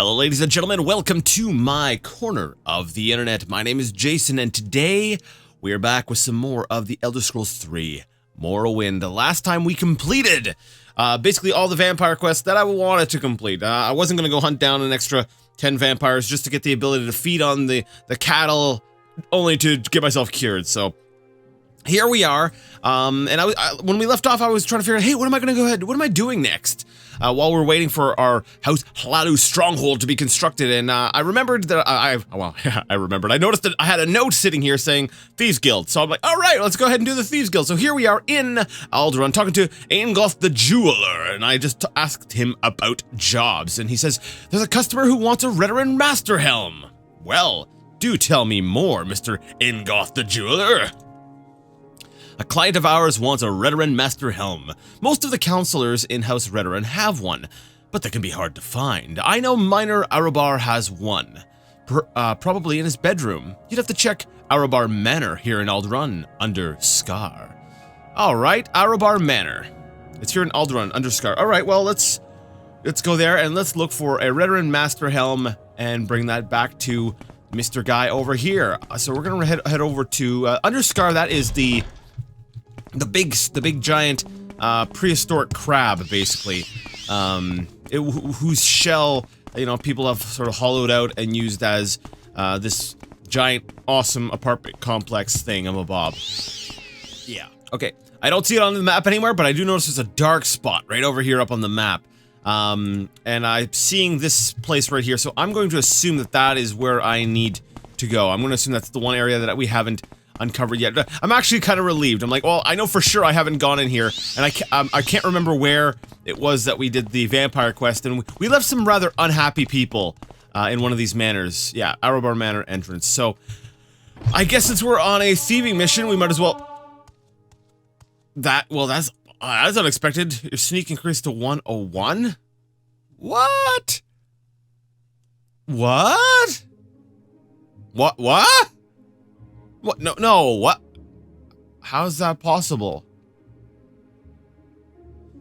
Hello ladies and gentlemen, welcome to my corner of the internet. My name is Jason and today we are back with some more of the Elder Scrolls 3 Morrowind. The last time we completed basically all the vampire quests that I wanted to complete. I wasn't going to go hunt down an extra 10 vampires just to get the ability to feed on the cattle only to get myself cured, so here we are. And when we left off, I was trying to figure out, hey, what am I going to go ahead, what am I doing next? While we're waiting for our House Hladu stronghold to be constructed, and I remembered that I noticed that I had a note sitting here saying Thieves Guild, so I'm like, all right, let's go ahead and do the Thieves Guild. So here we are in Alderaan talking to Alexis the Jeweler, and I just asked him about jobs, and he says, there's a customer who wants a Veteran Master Helm. Well, do tell me more, Mr. Alexis the Jeweler. A client of ours wants a Veteran Master Helm. Most of the counselors in House Veteran have one, but they can be hard to find. I know Minor Arabar has one, probably in his bedroom. You'd have to check Arabar Manor here in Alderaan, under Scar. Alright, Arabar Manor. It's here in Alderaan, under Scar. Alright, well, let's go there and let's look for a Veteran Master Helm and bring that back to Mr. Guy over here. So we're gonna head over to under Scar. That is the big giant prehistoric crab, basically, whose shell, you know, people have sort of hollowed out and used as this giant awesome apartment complex thing of a bob. Yeah, okay, I don't see it on the map anywhere, but I do notice there's a dark spot right over here up on the map, and I'm seeing this place right here, so I'm going to assume that that is where I need to go. I'm going to assume that's the one area that we haven't uncovered yet. I'm actually kind of relieved. I'm like, well, I know for sure I haven't gone in here, and I can't remember where it was that we did the vampire quest, and we left some rather unhappy people in one of these manors. Yeah, Arabar Manor entrance. So I guess since we're on a thieving mission, we might as well. That's unexpected. Your sneak increased to 101. What? What? What? What? No, what? How is that possible?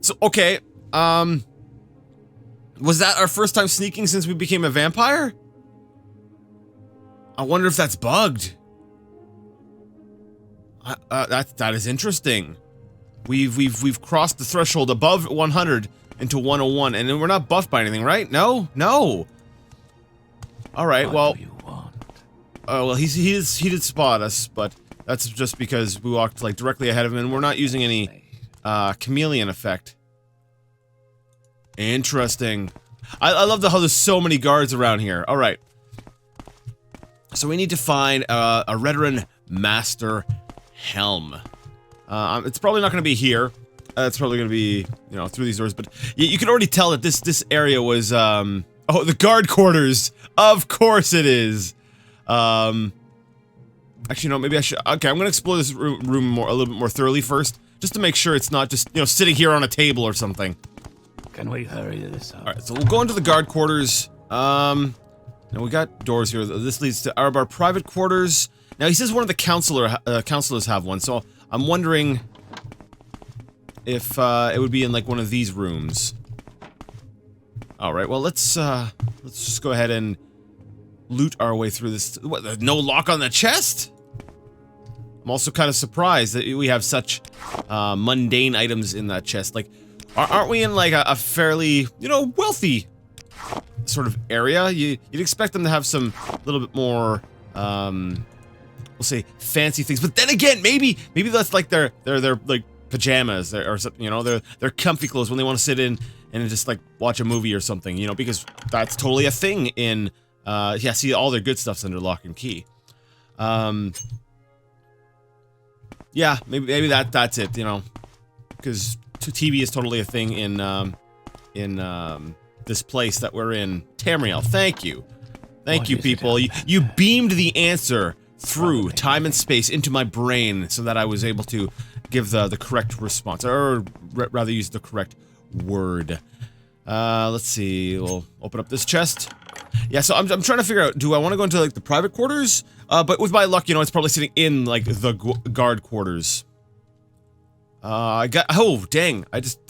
So, okay, was that our first time sneaking since we became a vampire? I wonder if that's bugged. That is interesting. We've crossed the threshold above 100 into 101, and then we're not buffed by anything, right? No. All right, well. Oh, well, he did spot us, but that's just because we walked, like, directly ahead of him, and we're not using any, chameleon effect. Interesting. I love how there's so many guards around here. Alright. So we need to find, a Veteran Master Helm. It's probably not gonna be here. It's probably gonna be, you know, through these doors, but you can already tell that this area was, oh, the guard quarters! Of course it is! Actually, no, maybe I should. Okay, I'm gonna explore this room a little bit more thoroughly first, just to make sure it's not just, you know, sitting here on a table or something. Can we hurry this up? Alright, so we'll go into the guard quarters. Now we got doors here. This leads to Arabar private quarters. Now he says one of the counselors have one, so I'm wondering if, it would be in, like, one of these rooms. Alright, well, let's just go ahead and loot our way through this. What, no lock on the chest? I'm also kind of surprised that we have such mundane items in that chest. Like, aren't we in like a fairly, you know, wealthy sort of area? You'd expect them to have some little bit more, we'll say fancy things. But then again, maybe that's like their like pajamas or something. You know, their comfy clothes when they want to sit in and just like watch a movie or something. You know, because that's totally a thing in. Yeah, see, all their good stuff's under lock and key. Yeah, maybe that's it, you know, because TV is totally a thing in this place that we're in. Tamriel, thank you, people. You beamed the answer through time and space into my brain so that I was able to give the correct response, or rather use the correct word. Let's see. We'll open up this chest. Yeah, so I'm trying to figure out, do I want to go into, like, the private quarters? But with my luck, you know, it's probably sitting in, like, the guard quarters. Oh, dang, I just,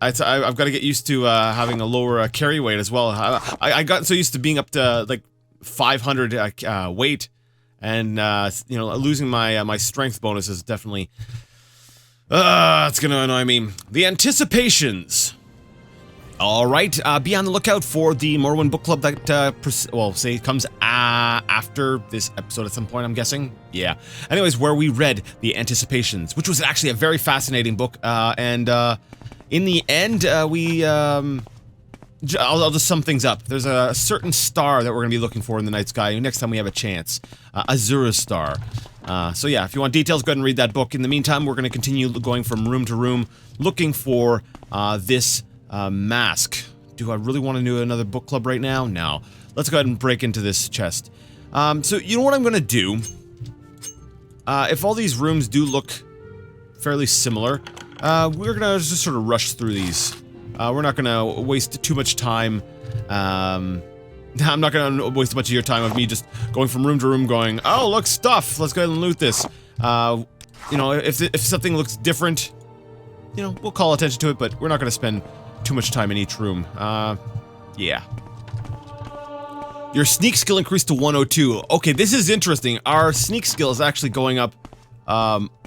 I've got to get used to having a lower carry weight as well. I got so used to being up to like 500 weight, and you know, losing my my strength bonus is definitely it's gonna annoy me. The anticipations. All right, be on the lookout for the Morrowind book club that well, say comes after this episode at some point, I'm guessing. Yeah. Anyways, where we read the anticipations, which was actually a very fascinating book, and in the end, I'll just sum things up. There's a certain star that we're going to be looking for in the night sky next time we have a chance. Azura's star. So yeah, if you want details, go ahead and read that book. In the meantime, we're going to continue going from room to room, looking for this mask. Do I really want to do another book club right now? No. Let's go ahead and break into this chest. So you know what I'm going to do? If all these rooms do look fairly similar, we're gonna just sort of rush through these. We're not gonna waste too much time. I'm not gonna waste a bunch of your time of me just going from room to room going, oh, look, stuff! Let's go ahead and loot this. You know, if something looks different, you know, we'll call attention to it, but we're not gonna spend too much time in each room. Yeah. Your sneak skill increased to 102. Okay, this is interesting. Our sneak skill is actually going up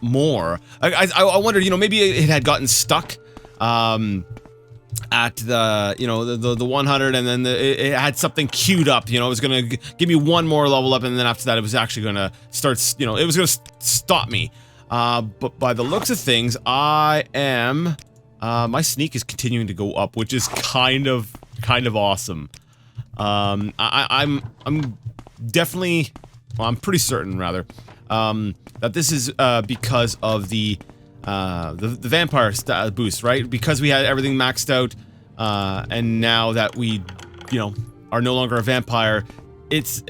more. I wondered, you know, maybe it had gotten stuck at the, you know, the 100, and then it had something queued up, you know, it was gonna give me one more level up, and then after that it was actually gonna start, you know, it was gonna stop me. But by the looks of things, I am, my sneak is continuing to go up, which is kind of awesome. I'm definitely, well, I'm pretty certain, rather, that this is because of the vampire boost, right? Because we had everything maxed out, and now that we, you know, are no longer a vampire, it's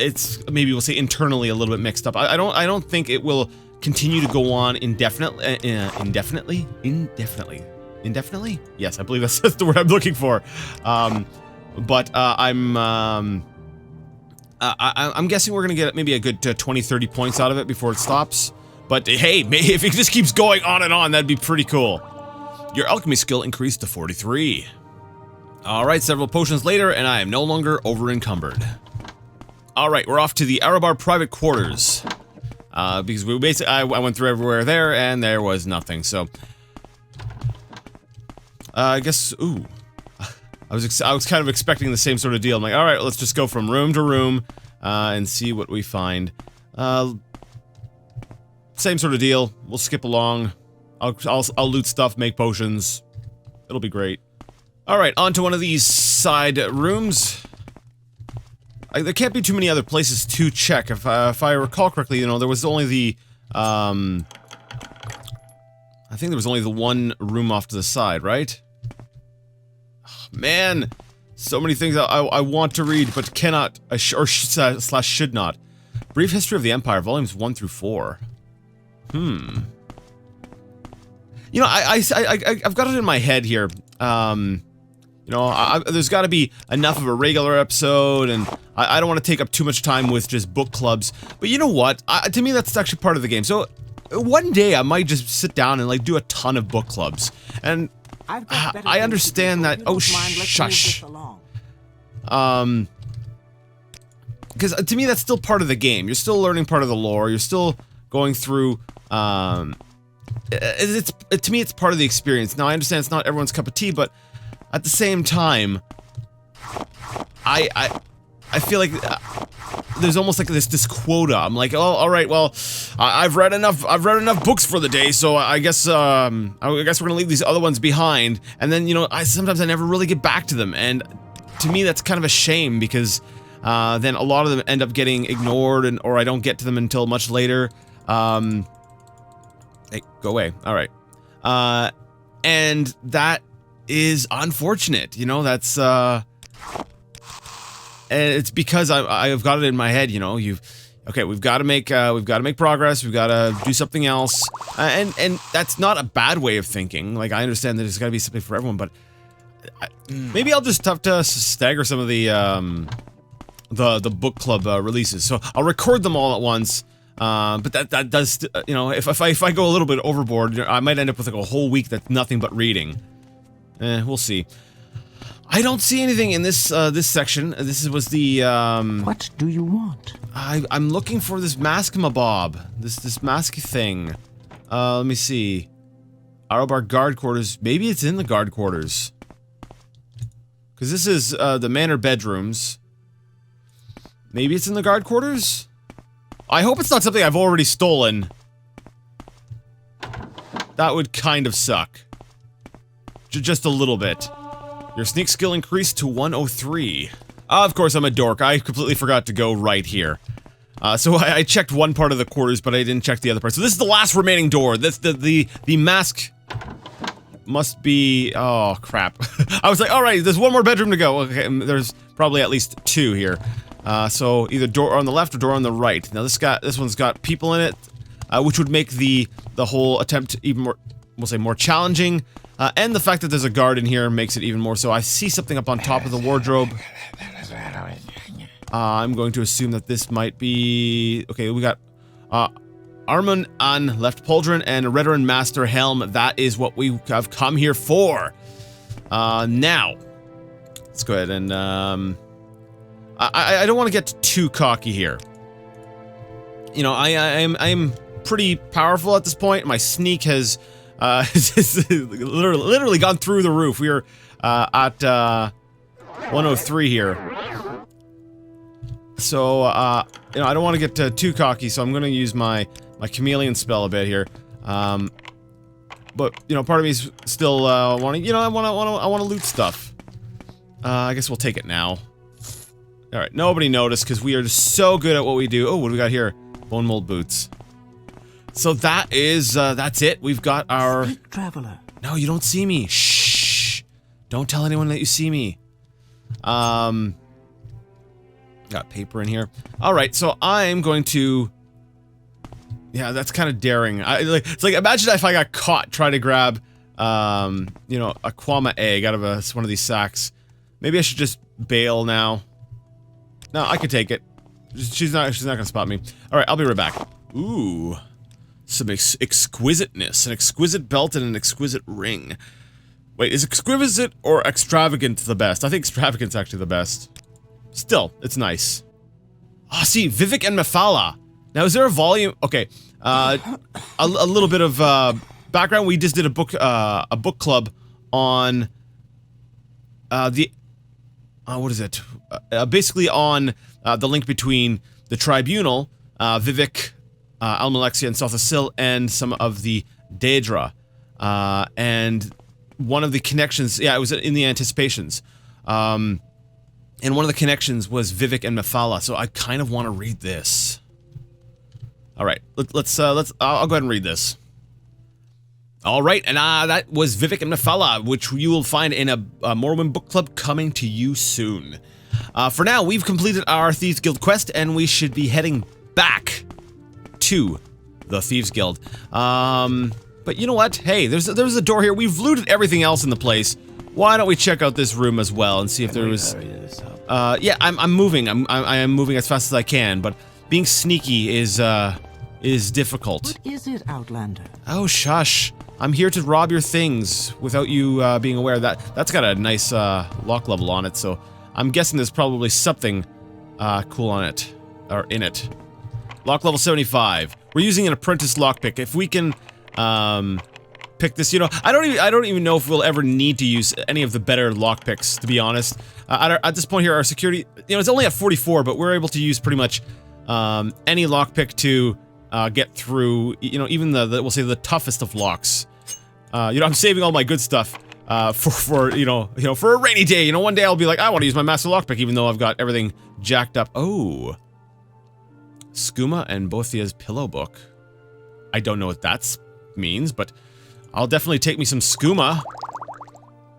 maybe we'll say internally a little bit mixed up. I don't think it will continue to go on indefinitely. Yes, I believe that's the word I'm looking for. But I'm guessing we're gonna get maybe a good 20-30 points out of it before it stops. But hey, if it just keeps going on and on, that'd be pretty cool. Your alchemy skill increased to 43. Alright, several potions later, and I am no longer over-encumbered. Alright, we're off to the Arabar private quarters. Because we basically, I went through everywhere there, and there was nothing, so... I guess, ooh. I was kind of expecting the same sort of deal. I'm like, alright, let's just go from room to room, and see what we find. Same sort of deal. We'll skip along. I'll loot stuff, make potions. It'll be great. Alright, on to one of these side rooms. There can't be too many other places to check. If I recall correctly, you know, there was only the, I think there was only the one room off to the side, right? Oh, man! So many things I want to read, but cannot, slash should not. Brief History of the Empire, volumes 1 through 4. You know, I've got it in my head here. You know, there's got to be enough of a regular episode, and I don't want to take up too much time with just book clubs. But you know what? To me, that's actually part of the game. So one day I might just sit down and like do a ton of book clubs. And I understand that. Oh, shush. Because to me, that's still part of the game. You're still learning part of the lore. You're still going through. To me, it's part of the experience. Now, I understand it's not everyone's cup of tea, but at the same time, I feel like there's almost like this quota. I'm like, oh, all right, well, I've read enough books for the day, so I guess we're gonna leave these other ones behind. And then, you know, sometimes I never really get back to them, and to me, that's kind of a shame because then a lot of them end up getting ignored, or I don't get to them until much later. Hey, go away. All right. And that is unfortunate. You know, that's and it's because I've got it in my head. You know, okay, we've got to make progress. We've got to do something else. And that's not a bad way of thinking. Like, I understand that there's got to be something for everyone, but maybe I'll just have to stagger some of the book club releases. So I'll record them all at once. But that does, you know, if I go a little bit overboard, I might end up with like a whole week that's nothing but reading. We'll see. I don't see anything in this this section. This was the What do you want? I'm looking for this mask-mabob. This mask thing. Let me see. Arobar guard quarters. Maybe it's in the guard quarters. Because this is the manor bedrooms. Maybe it's in the guard quarters? I hope it's not something I've already stolen. That would kind of suck. Just a little bit. Your sneak skill increased to 103. Of course, I'm a dork. I completely forgot to go right here. So I checked one part of the quarters, but I didn't check the other part. So this is the last remaining door. That's the mask must be... Oh, crap. I was like, alright, there's one more bedroom to go. Okay, there's probably at least two here. So either door on the left or door on the right. Now this one's got people in it, which would make the whole attempt even more, we'll say, more challenging. And the fact that there's a guard in here makes it even more so. I see something up on top of the wardrobe. I'm going to assume that this might be... Okay, we got Armun on left pauldron and Redderin Master Helm. That is what we have come here for. Now, let's go ahead and... I don't want to get too cocky here. You know, I'm pretty powerful at this point. My sneak has literally gone through the roof. We are at 103 here. So you know, I don't want to get too cocky, so I'm going to use my chameleon spell a bit here. But you know, part of me is still wanting. You know, I want to loot stuff. I guess we'll take it now. All right, nobody noticed because we are just so good at what we do. Oh, what do we got here? Bone mold boots. So that is that's it. We've got our traveler. No, you don't see me. Shh. Don't tell anyone that you see me. Got paper in here. All right, so I'm going to. Yeah, that's kind of daring. It's like imagine if I got caught trying to grab, you know, a Kwama egg out of one of these sacks. Maybe I should just bail now. No, I can take it. She's not gonna spot me. All right, I'll be right back. Ooh, some exquisiteness, an exquisite belt and an exquisite ring. Wait, is exquisite or extravagant the best? I think extravagant's actually the best. Still, it's nice. Ah, see, Vivek and Mephala. Now, is there a volume? Okay, a little bit of background. We just did a book club on what is it? Basically on the link between the Tribunal, Vivek, Almalexia, and Sothasil, and some of the Daedra. And one of the connections, yeah, it was in the Anticipations. And one of the connections was Vivek and Mephala, so I kind of want to read this. All right, I'll go ahead and read this. All right, and that was Vivek and Mephala, which you will find in a Morrowind book club coming to you soon. For now, we've completed our Thieves Guild quest, and we should be heading back to the Thieves Guild. But you know what? Hey, there's a door here. We've looted everything else in the place. Why don't we check out this room as well and see if there was... yeah, I'm moving. I am moving as fast as I can, but being sneaky is difficult. What is it, Outlander? Oh, shush. I'm here to rob your things without you being aware. That's got a nice lock level on it, so I'm guessing there's probably something cool on it, or in it. Lock level 75. We're using an apprentice lockpick. If we can pick this, you know, I don't even know if we'll ever need to use any of the better lockpicks, to be honest. At this point here, our security, you know, it's only at 44, but we're able to use pretty much any lockpick to get through, you know, even we'll say the toughest of locks. You know, I'm saving all my good stuff for you know for a rainy day. You know, one day I'll be like, I want to use my master lockpick, even though I've got everything jacked up. Oh, Skooma and Bothia's pillow book. I don't know what that means, but I'll definitely take me some Skooma.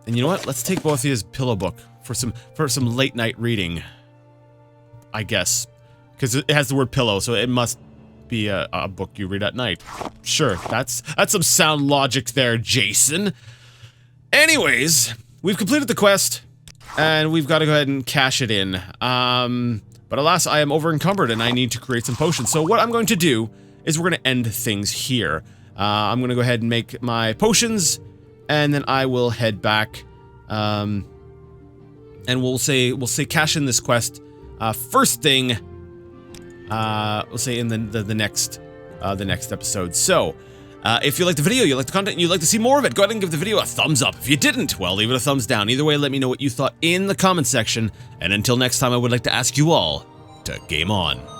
And you know what? Let's take Bothia's pillow book for some late night reading. I guess, because it has the word pillow, so it must be a book you read at night. Sure, that's some sound logic there, Jason. Anyways, we've completed the quest, and we've got to go ahead and cash it in. But alas, I am over encumbered, and I need to create some potions. So what I'm going to do is we're going to end things here. I'm going to go ahead and make my potions, and then I will head back, and we'll say cash in this quest first thing. We'll say in the next episode. So, if you liked the video, you liked the content, and you'd like to see more of it, go ahead and give the video a thumbs up. If you didn't, well, leave it a thumbs down. Either way, let me know what you thought in the comment section. And until next time, I would like to ask you all to game on.